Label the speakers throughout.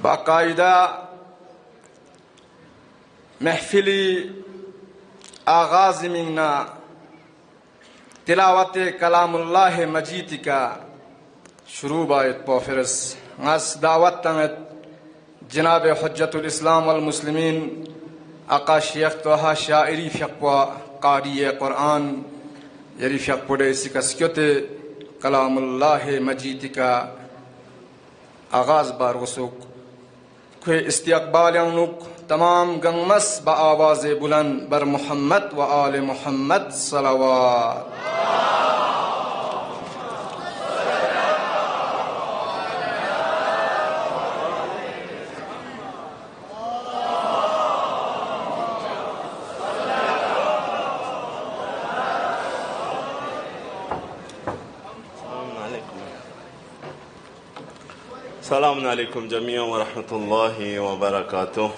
Speaker 1: باقاعده محفلی آغاز منا تلاوت کلام الله مجید کا شروع باید پوفرس ناس دعوت تمت جناب حجت الاسلام والمسلمین آقا شیخ توها شاعری فقوا قاری قرآن یری فق پڑے سکسکت کلام الله مجید کا آغاز بار وسوق کوئی استقبال انوک تمام گنگمس با آواز بلند بر محمد و آل محمد صلوات.
Speaker 2: السلام عليكم جميعا ورحمة الله وبركاته.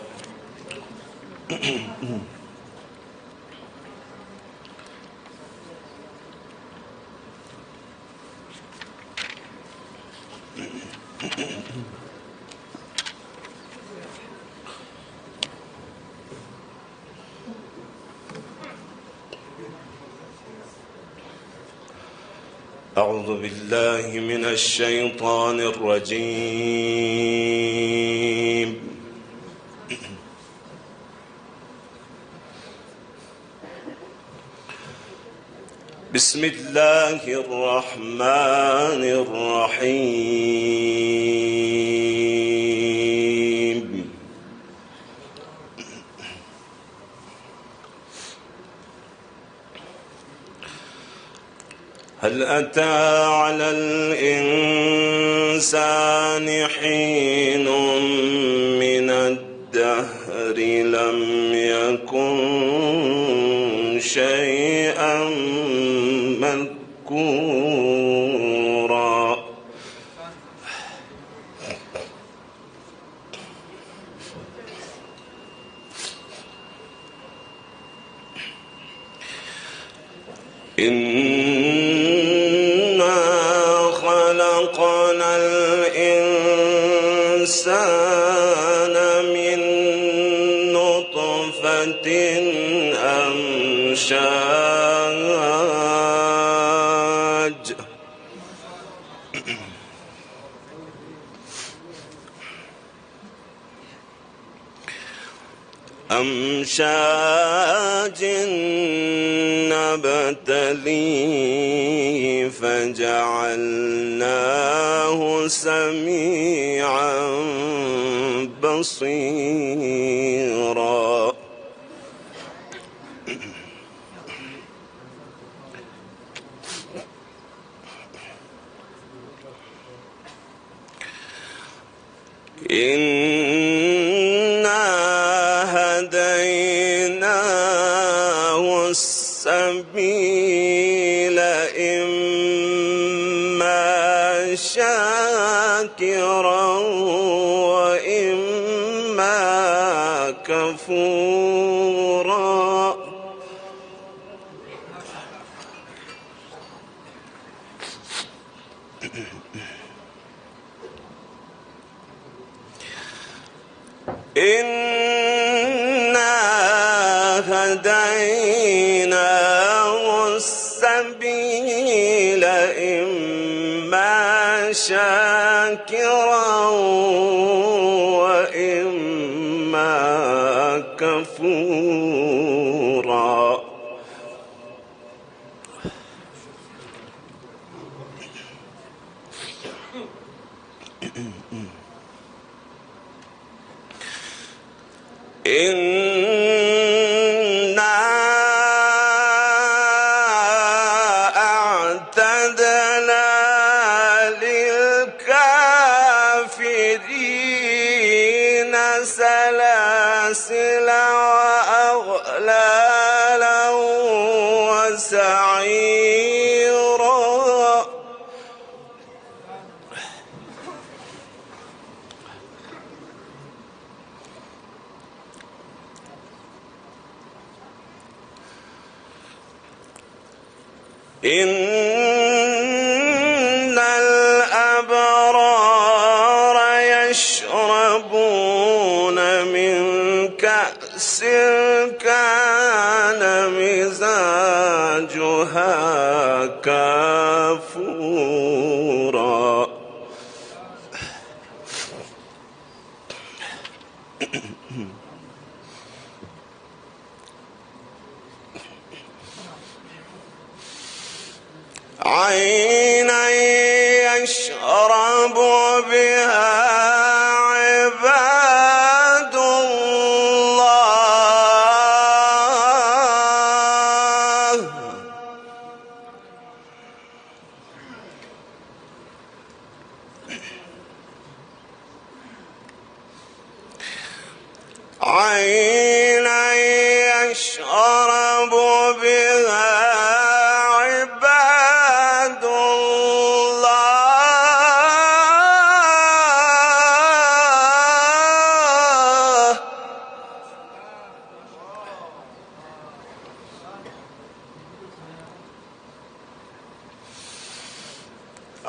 Speaker 2: أعوذ بالله من الشيطان الرجيم. بسم الله الرحمن الرحيم. هل أتى على الإنسان حين من الدهر لم يكن شيئا مذكورا. خلقنا الإنسان من نطفة أمشاج نبتليه فجعلناه سميعا بصيرا. إنا هديناه السبيل إما شاكرا وإما كفورا. إنا هديناه السبيل إما شاكرا وإما كفورا. إنا أعتدنا للكافرين سلاسل وأغلالا وسعيرا. إن الأبرار يشربون يشربون من كأس كان مزاجها كافورا عينا يشرب بها عباد الله عينا يشرب بها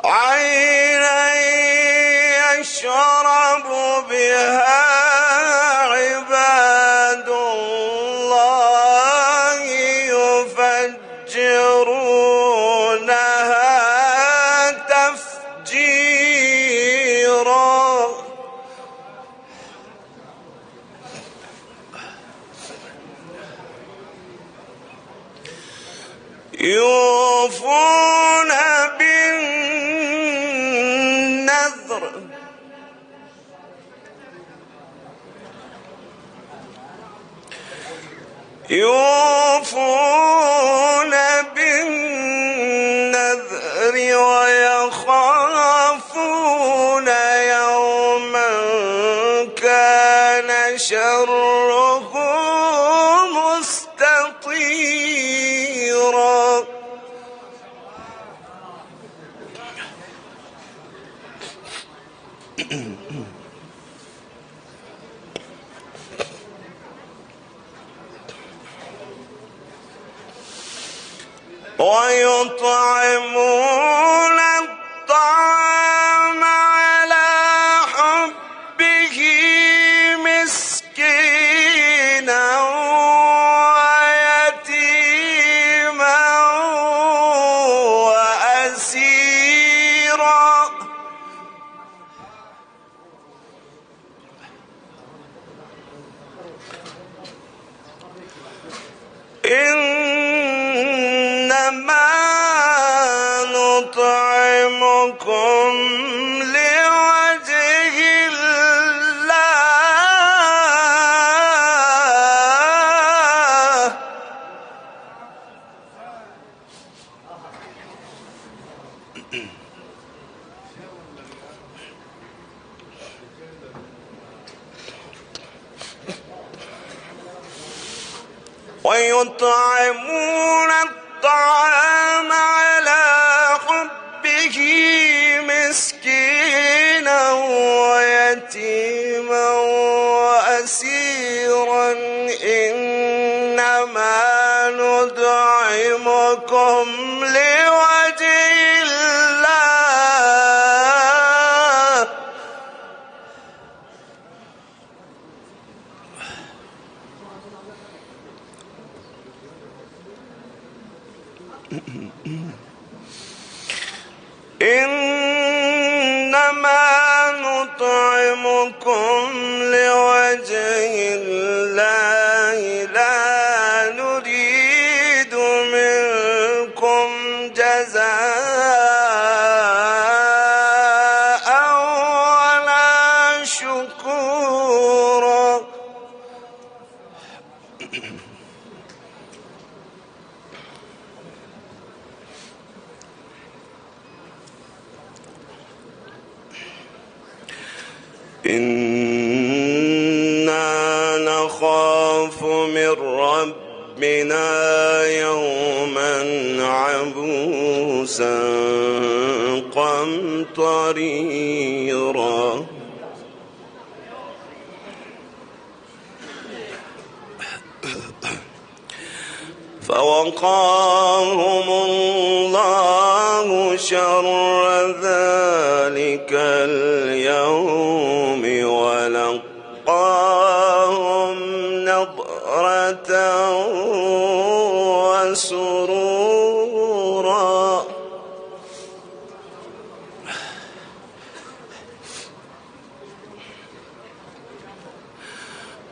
Speaker 2: عينا يشرب بها عباد الله يفجرونها تفجيرا يوفون بالنذر يوفون بالنذر ويخافون يوما كان شره مستطيرا ويطعمون الطعام على حبه مسكينا ويتيما وأسيرا إنما نطعمكم لوجه الله ويطعمون الطعام على حبه مسكينا ويتيما وأسيرا إنما نطعمكم لوجه الله إنما نطعمكم لوجه الله لا نريد منكم جزاء ولا شكورا إنا نخاف من ربنا يوما عبوسا قمطريرا فوقاهم الله شر ذلك اليوم ولقاهم نضرة وسرورا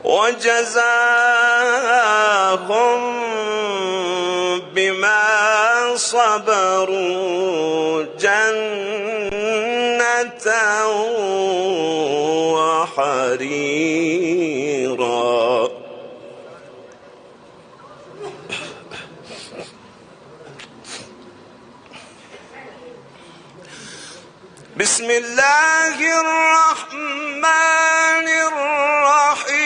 Speaker 2: وجزاهم بما صبروا جنة وحريرا. بسم الله الرحمن الرحيم.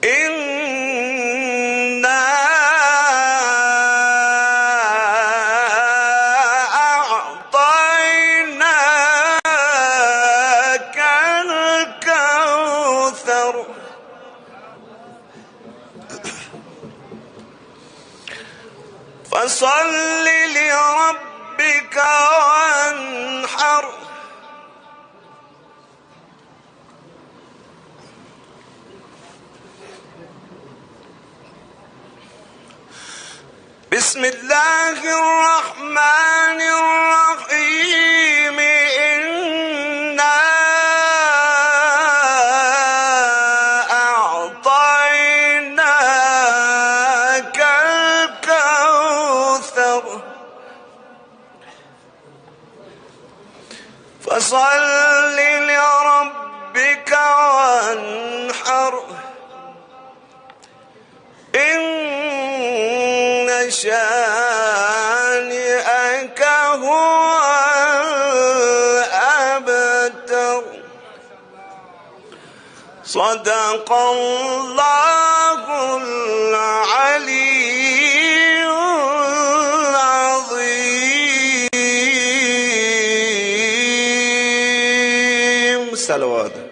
Speaker 2: إنا أعطيناك الكوثر فصل لربك وانحر. بسم الله الرحمن الرحيم. إنا أعطيناك الكوثر فصل لربك وانحر. إن شانئك هو الأبتر. صدق الله العلي العظيم. صلوات.